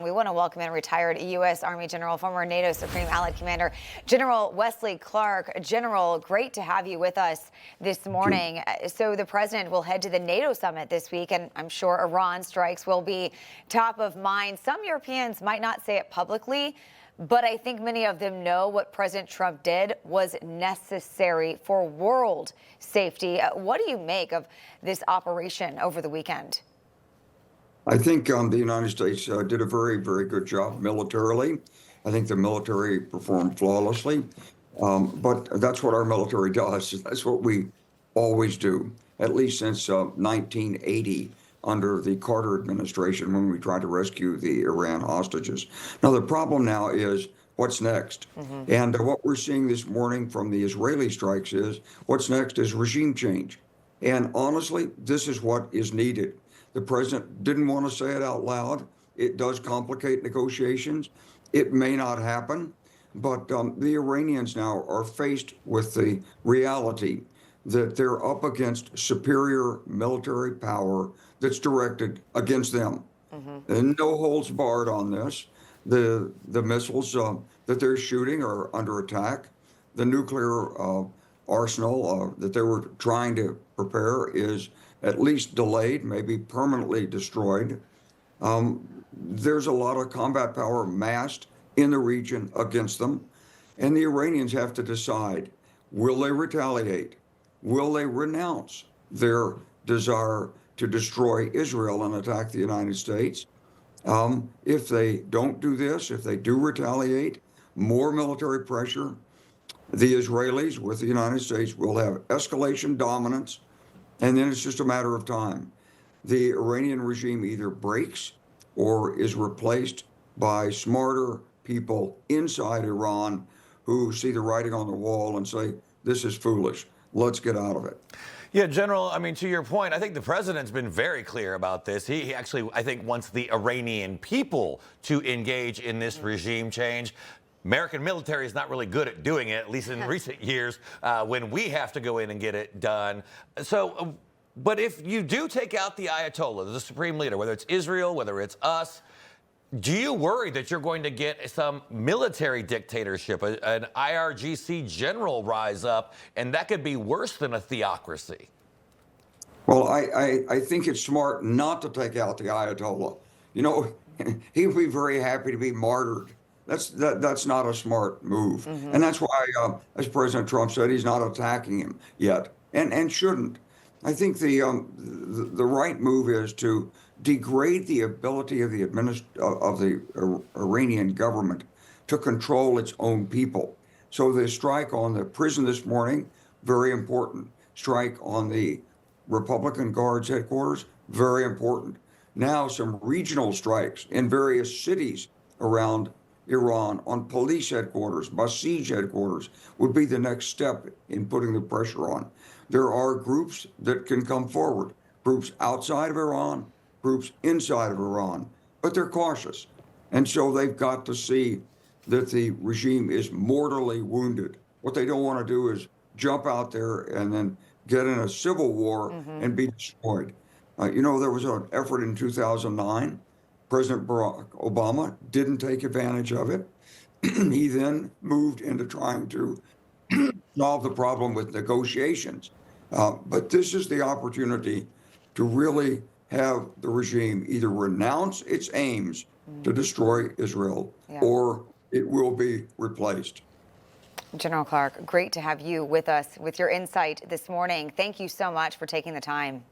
We want to welcome in retired U.S. Army General, former NATO Supreme Allied Commander, General Wesley Clark. General, great to have you with us this morning. So the president will head to the NATO summit this week, and I'm sure Iran strikes will be top of mind. Some Europeans might not say it publicly, but I think many of them know what President Trump did was necessary for world safety. What do you make of this operation over the weekend? I think the United States did a very, very good job militarily. I think the military performed flawlessly. But that's what our military does. That's what we always do, at least since 1980 under the Carter administration when we tried to rescue the Iran hostages. Now, the problem now is what's next? And what we're seeing this morning from the Israeli strikes is what's next is regime change. And honestly, this is what is needed. The president didn't want to say it out loud. It does complicate negotiations. It may not happen, but the Iranians now are faced with the reality that they're up against superior military power that's directed against them. And no holds barred on this. The missiles that they're shooting are under attack. The nuclear arsenal that they were trying to prepare is at least delayed, maybe permanently destroyed. There's a lot of combat power massed in the region against them. And the Iranians have to decide, will they retaliate? Will they renounce their desire to destroy Israel and attack the United States? If they don't do this, if they do retaliate, more military pressure, the Israelis with the United States will have escalation dominance. And then it's just a matter of time. The Iranian regime either breaks or is replaced by smarter people inside Iran who see the writing on the wall and say, this is foolish. Let's get out of it. Yeah, General, I mean, to your point, I think the president's been very clear about this. He actually, I think, wants the Iranian people to engage in this regime change. American military is not really good at doing it, at least in recent years, when we have to go in and get it done. So, but if you do take out the Ayatollah, the supreme leader, whether it's Israel, whether it's us, do you worry that you're going to get some military dictatorship, an IRGC general rise up, and that could be worse than a theocracy? Well, I think it's smart not to take out the Ayatollah. You know, he would be very happy to be martyred. That's not a smart move. And that's why, as President Trump said, he's not attacking him yet, and shouldn't. I think the right move is to degrade the ability of the Iranian government to control its own people. So the strike on the prison this morning, very important. Strike on the Republican Guards headquarters, very important. Now some regional strikes in various cities around Iran on police headquarters, Basij headquarters would be the next step in putting the pressure on. There are groups that can come forward, groups outside of Iran, groups inside of Iran, but they're cautious. And so they've got to see that the regime is mortally wounded. What they don't want to do is jump out there and then get in a civil war and be destroyed. You know, there was an effort in 2009. President Barack Obama didn't take advantage of it. He then moved into trying to solve the problem with negotiations. But this is the opportunity to really have the regime either renounce its aims to destroy Israel or it will be replaced. General Clark, great to have you with us with your insight this morning. Thank you so much for taking the time.